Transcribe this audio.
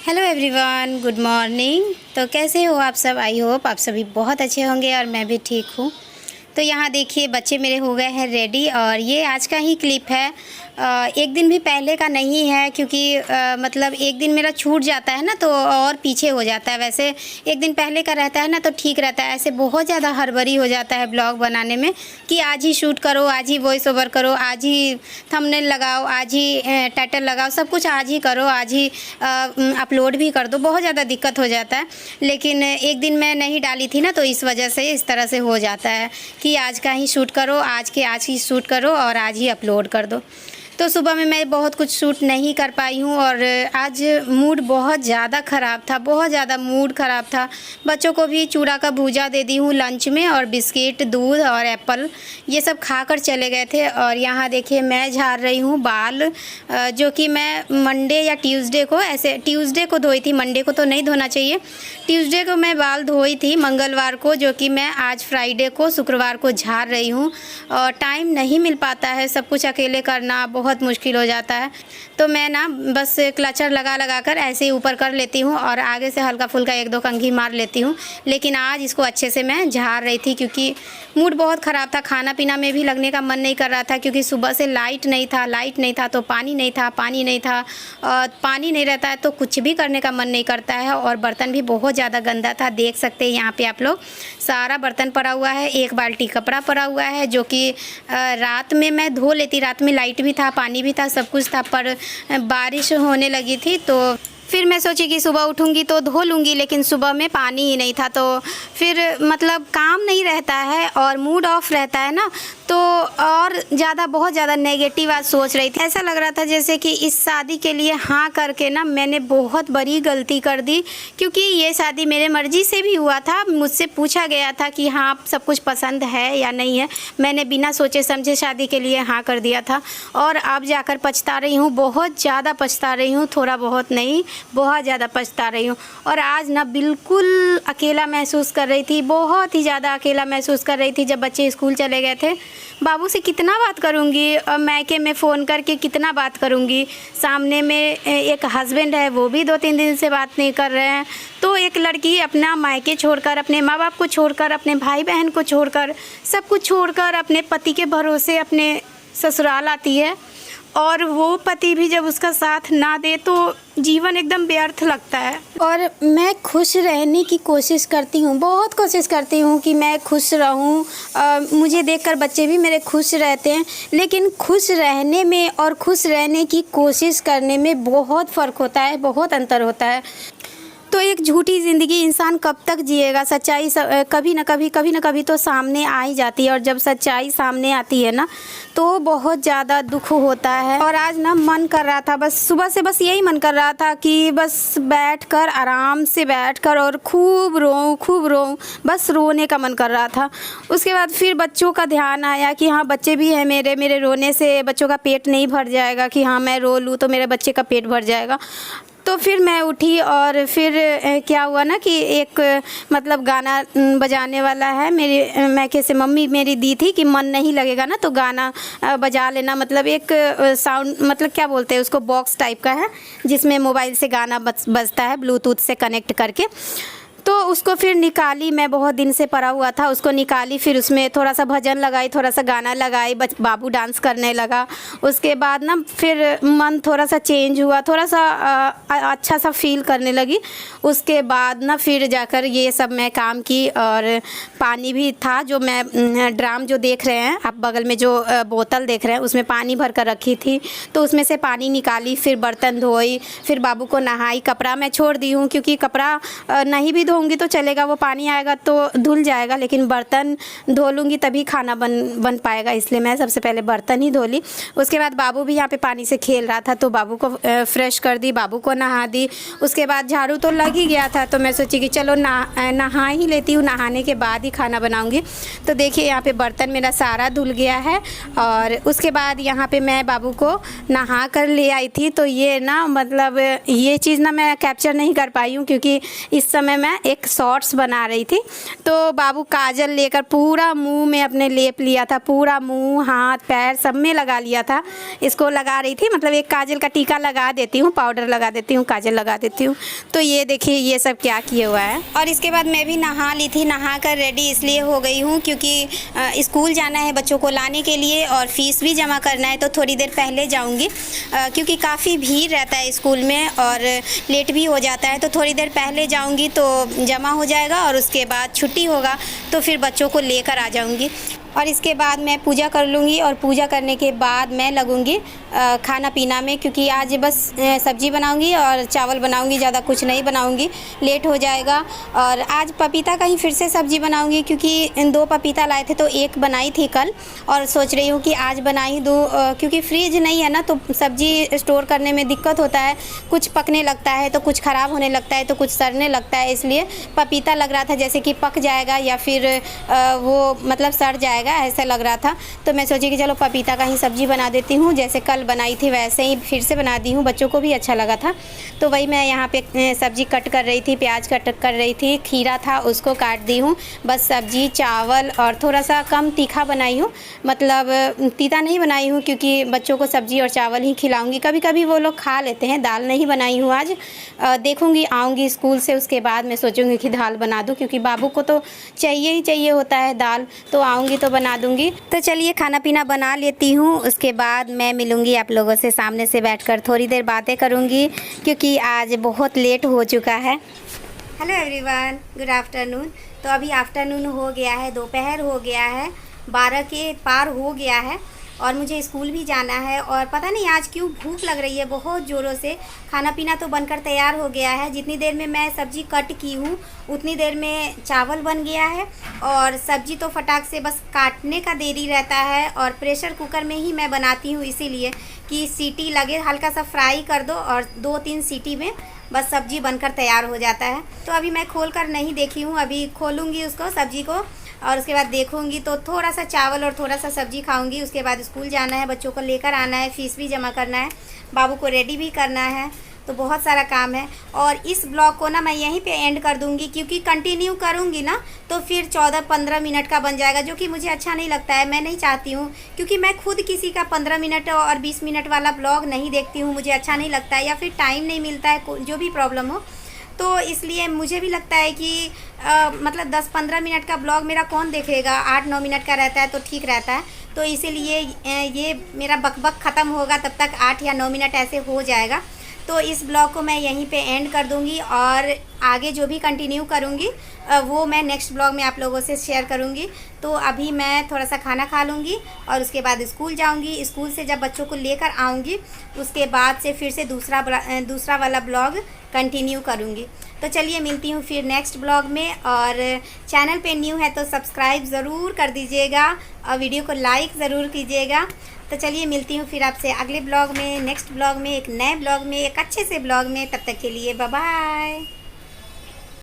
Hello everyone, good morning. तो कैसे हो आप सब? आई होप आप सभी बहुत अच्छे होंगे और मैं भी ठीक हूँ। तो यहाँ देखिए बच्चे मेरे हो गए हैं रेडी और ये आज का ही क्लिप है। एक दिन भी पहले का नहीं है क्योंकि मतलब एक दिन मेरा छूट जाता है ना तो और पीछे हो जाता है। वैसे एक दिन पहले का रहता है ना तो ठीक रहता है। ऐसे बहुत ज़्यादा हड़बड़ी हो जाता है ब्लॉग बनाने में कि आज ही शूट करो, आज ही वॉइस ओवर करो, आज ही थंबनेल लगाओ, आज ही टाइटल लगाओ, सब कुछ आज ही करो, आज ही अपलोड भी कर दो। बहुत ज़्यादा दिक्कत हो जाता है। लेकिन एक दिन मैं नहीं डाली थी ना तो इस वजह से इस तरह से हो जाता है कि आज का ही शूट करो, आज ही शूट करो और आज ही अपलोड कर दो। तो सुबह में मैं बहुत कुछ शूट नहीं कर पाई हूँ और आज मूड बहुत ज़्यादा ख़राब था, बहुत ज़्यादा मूड ख़राब था। बच्चों को भी चूड़ा का भूजा दे दी हूँ लंच में और बिस्किट, दूध और एप्पल ये सब खाकर चले गए थे। और यहाँ देखिए मैं झाड़ रही हूँ बाल, जो कि मैं मंडे या ट्यूसडे को, ऐसे ट्यूसडे को धोई थी, मंडे को तो नहीं धोना चाहिए। ट्यूसडे को मैं बाल धोई थी, मंगलवार को, जो कि मैं आज फ्राइडे को, शुक्रवार को झाड़ रही हूँ। और टाइम नहीं मिल पाता है, सब कुछ अकेले करना बहुत मुश्किल हो जाता है। तो मैं ना बस क्लचर लगा कर ऐसे ही ऊपर कर लेती हूँ और आगे से हल्का फुल्का एक दो कंघी मार लेती हूँ। लेकिन आज इसको अच्छे से मैं झाड़ रही थी क्योंकि मूड बहुत ख़राब था। खाना पीना में भी लगने का मन नहीं कर रहा था क्योंकि सुबह से लाइट नहीं था तो पानी नहीं था, पानी नहीं रहता है तो कुछ भी करने का मन नहीं करता है। और बर्तन भी बहुत ज़्यादा गंदा था, देख सकते हैं यहाँ पे आप लोग, सारा बर्तन पड़ा हुआ है। एक बाल्टी कपड़ा पड़ा हुआ है जो कि रात में मैं धो लेती, रात में लाइट भी था, पानी भी था, सब कुछ था, पर बारिश होने लगी थी तो फिर मैं सोची कि सुबह उठूँगी तो धो लूँगी, लेकिन सुबह में पानी ही नहीं था। तो फिर मतलब काम नहीं रहता है और मूड ऑफ रहता है ना, तो और ज़्यादा बहुत ज़्यादा नेगेटिव आज सोच रही थी। ऐसा लग रहा था जैसे कि इस शादी के लिए हाँ करके ना मैंने बहुत बड़ी गलती कर दी, क्योंकि ये शादी मेरे मर्ज़ी से भी हुआ था। मुझसे पूछा गया था कि हाँ सब कुछ पसंद है या नहीं है, मैंने बिना सोचे समझे शादी के लिए हाँ कर दिया था। और अब जाकर पछता रही हूँ, बहुत ज़्यादा पछता रही हूँ, थोड़ा बहुत नहीं, बहुत ज़्यादा पछता रही हूँ। और आज ना बिल्कुल अकेला महसूस कर रही थी, बहुत ही ज़्यादा अकेला महसूस कर रही थी। जब बच्चे स्कूल चले गए थे, बाबू से कितना बात करूँगी, मैके में फ़ोन करके कितना बात करूँगी, सामने में एक हस्बैंड है वो भी 2-3 दिन से बात नहीं कर रहे हैं। तो एक लड़की अपना मायके छोड़कर, अपने माँ बाप को छोड़कर, अपने भाई बहन को छोड़कर, सब कुछ छोड़कर अपने पति के भरोसे अपने ससुराल आती है और वो पति भी जब उसका साथ ना दे तो जीवन एकदम व्यर्थ लगता है। और मैं खुश रहने की कोशिश करती हूँ, बहुत कोशिश करती हूँ कि मैं खुश रहूँ। मुझे देखकर बच्चे भी मेरे खुश रहते हैं, लेकिन खुश रहने में और खुश रहने की कोशिश करने में बहुत फ़र्क होता है, बहुत अंतर होता है। तो एक झूठी ज़िंदगी इंसान कब तक जिएगा? सच्चाई कभी ना कभी तो सामने आ ही जाती है और जब सच्चाई सामने आती है ना तो बहुत ज़्यादा दुख होता है। और आज ना मन कर रहा था, बस सुबह से बस यही मन कर रहा था कि बस बैठकर, आराम से बैठकर और खूब रोऊं, बस रोने का मन कर रहा था। उसके बाद फिर बच्चों का ध्यान आया कि हाँ बच्चे भी हैं मेरे रोने से बच्चों का पेट नहीं भर जाएगा, कि हाँ मैं रो लूँ तो मेरे बच्चे का पेट भर जाएगा। तो फिर मैं उठी और फिर क्या हुआ ना कि एक मतलब गाना बजाने वाला है, मेरी मैके से मम्मी मेरी दी थी कि मन नहीं लगेगा ना तो गाना बजा लेना। मतलब एक साउंड, मतलब क्या बोलते हैं उसको, बॉक्स टाइप का है जिसमें मोबाइल से गाना बजता है ब्लूटूथ से कनेक्ट करके। तो उसको फिर निकाली, मैं बहुत दिन से पड़ा हुआ था, उसको निकाली, फिर उसमें थोड़ा सा भजन लगाई, थोड़ा सा गाना लगाई, बाबू डांस करने लगा। उसके बाद ना फिर मन थोड़ा सा चेंज हुआ, थोड़ा सा अच्छा सा फील करने लगी। उसके बाद ना फिर जाकर ये सब मैं काम की और पानी भी था, जो मैं ड्राम जो देख रहे हैं आप बगल में, जो बोतल देख रहे हैं उसमें पानी भर कर रखी थी, तो उसमें से पानी निकाली, फिर बर्तन धोई, फिर बाबू को नहाई। कपड़ा मैं छोड़ दी हूँ क्योंकि कपड़ा नहीं भी धोऊंगी तो चलेगा, वो पानी आएगा तो धुल जाएगा, लेकिन बर्तन धो लूँगी तभी खाना बन पाएगा, इसलिए मैं सबसे पहले बर्तन ही धो ली। उसके बाद बाबू भी यहाँ पे पानी से खेल रहा था तो बाबू को फ्रेश कर दी, बाबू को नहा दी। उसके बाद झाड़ू तो लग ही गया था तो मैं सोची कि चलो नहा ही लेती हूँ, नहाने के बाद ही खाना बनाऊँगी। तो देखिए यहाँ पे बर्तन मेरा सारा धुल गया है। और उसके बाद यहाँ पे मैं बाबू को नहा कर ले आई थी, तो ये ना मतलब ये चीज़ ना मैं कैप्चर नहीं कर पाई हूँ क्योंकि इस समय मैं एक शॉर्ट्स बना रही थी, तो बाबू काजल लेकर पूरा मुंह में अपने लेप लिया था, पूरा मुंह हाथ पैर सब में लगा लिया था। इसको लगा रही थी, मतलब एक काजल का टीका लगा देती हूँ, पाउडर लगा देती हूँ, काजल लगा देती हूँ। तो ये देखिए ये सब क्या किया हुआ है। और इसके बाद मैं भी नहा ली थी, नहा कर रेडी इसलिए हो गई हूँ क्योंकि स्कूल जाना है बच्चों को लाने के लिए और फ़ीस भी जमा करना है, तो थोड़ी देर पहले जाऊँगी क्योंकि काफ़ी भीड़ रहता है स्कूल में और लेट भी हो जाता है। तो थोड़ी देर पहले जाऊँगी तो जमा हो जाएगा और उसके बाद छुट्टी होगा तो फिर बच्चों को लेकर आ जाऊँगी। और इसके बाद मैं पूजा कर लूँगी और पूजा करने के बाद मैं लगूँगी खाना पीना में, क्योंकि आज बस सब्ज़ी बनाऊँगी और चावल बनाऊँगी, ज़्यादा कुछ नहीं बनाऊँगी, लेट हो जाएगा। और आज पपीता का ही फिर से सब्ज़ी बनाऊँगी क्योंकि 2 पपीता लाए थे तो 1 बनाई थी कल और सोच रही हूँ कि आज बना ही दूँ क्योंकि फ्रिज नहीं है ना, तो सब्ज़ी स्टोर करने में दिक्कत होता है, कुछ पकने लगता है तो कुछ ख़राब होने लगता है तो कुछ सड़ने लगता है। इसलिए पपीता लग रहा था जैसे कि पक जाएगा या फिर वो मतलब सड़ जाएगा, ऐसा लग रहा था। तो मैं सोची कि चलो पपीता का ही सब्ज़ी बना देती हूँ, जैसे कल बनाई थी वैसे ही फिर से बना दी हूँ, बच्चों को भी अच्छा लगा था। तो वही मैं यहाँ पे सब्ज़ी कट कर रही थी, प्याज कट कर रही थी, खीरा था उसको काट दी हूँ। बस सब्ज़ी चावल और थोड़ा सा कम तीखा बनाई हूँ, मतलब तीता नहीं बनाई हूँ क्योंकि बच्चों को सब्ज़ी और चावल ही खिलाऊँगी, कभी कभी वो लोग खा लेते हैं। दाल नहीं बनाई हूँ आज, देखूँगी आऊँगी स्कूल से उसके बाद मैं सोचूँगी कि दाल बना दूँ क्योंकि बाबू को तो चाहिए ही चाहिए होता है दाल, तो आऊँगी तो बना दूँगी। तो चलिए खाना पीना बना लेती हूँ, उसके बाद मैं मिलूँगी आप लोगों से, सामने से बैठकर थोड़ी देर बातें करूँगी क्योंकि आज बहुत लेट हो चुका है। Hello everyone, good afternoon. तो अभी आफ्टरनून हो गया है, दोपहर हो गया है, 12 के पार हो गया है और मुझे स्कूल भी जाना है। और पता नहीं आज क्यों भूख लग रही है बहुत ज़ोरों से। खाना पीना तो बनकर तैयार हो गया है, जितनी देर में मैं सब्ज़ी कट की हूँ उतनी देर में चावल बन गया है और सब्ज़ी तो फटाक से बस काटने का देरी रहता है। और प्रेशर कुकर में ही मैं बनाती हूँ इसीलिए कि सीटी लगे, हल्का सा फ्राई कर दो और 2-3 सीटी में बस सब्ज़ी बनकर तैयार हो जाता है। तो अभी मैं खोल कर नहीं देखी हूँ, अभी खोलूँगी उसको सब्ज़ी को और उसके बाद देखूँगी। तो थोड़ा सा चावल और थोड़ा सा सब्ज़ी खाऊँगी, उसके बाद स्कूल जाना है, बच्चों को लेकर आना है, फ़ीस भी जमा करना है, बाबू को रेडी भी करना है, तो बहुत सारा काम है। और इस ब्लॉग को ना मैं यहीं पे एंड कर दूँगी क्योंकि कंटिन्यू करूँगी ना तो फिर 14-15 मिनट का बन जाएगा, जो कि मुझे अच्छा नहीं लगता है, मैं नहीं चाहती हूँ क्योंकि मैं खुद किसी का 15 मिनट और 20 मिनट वाला ब्लॉग नहीं देखती हूँ, मुझे अच्छा नहीं लगता है या फिर टाइम नहीं मिलता है, जो भी प्रॉब्लम हो। तो इसलिए मुझे भी लगता है कि मतलब 10-15 मिनट का ब्लॉग मेरा कौन देखेगा, 8-9 मिनट का रहता है तो ठीक रहता है। तो इसीलिए ये मेरा बकबक ख़त्म होगा तब तक 8 या 9 मिनट ऐसे हो जाएगा। तो इस ब्लॉग को मैं यहीं पे एंड कर दूंगी और आगे जो भी कंटिन्यू करूंगी वो मैं नेक्स्ट ब्लॉग में आप लोगों से शेयर करूंगी। तो अभी मैं थोड़ा सा खाना खा लूँगी और उसके बाद स्कूल जाऊंगी। स्कूल से जब बच्चों को लेकर आऊँगी उसके बाद से फिर से दूसरा वाला ब्लॉग कंटिन्यू करूँगी। तो चलिए मिलती हूँ फिर नेक्स्ट ब्लॉग में। और चैनल पे न्यू है तो सब्सक्राइब ज़रूर कर दीजिएगा और वीडियो को लाइक ज़रूर कीजिएगा। तो चलिए मिलती हूँ फिर आपसे अगले ब्लॉग में, नेक्स्ट ब्लॉग में, एक नए ब्लॉग में, एक अच्छे से ब्लॉग में। तब तक के लिए बाय बाय।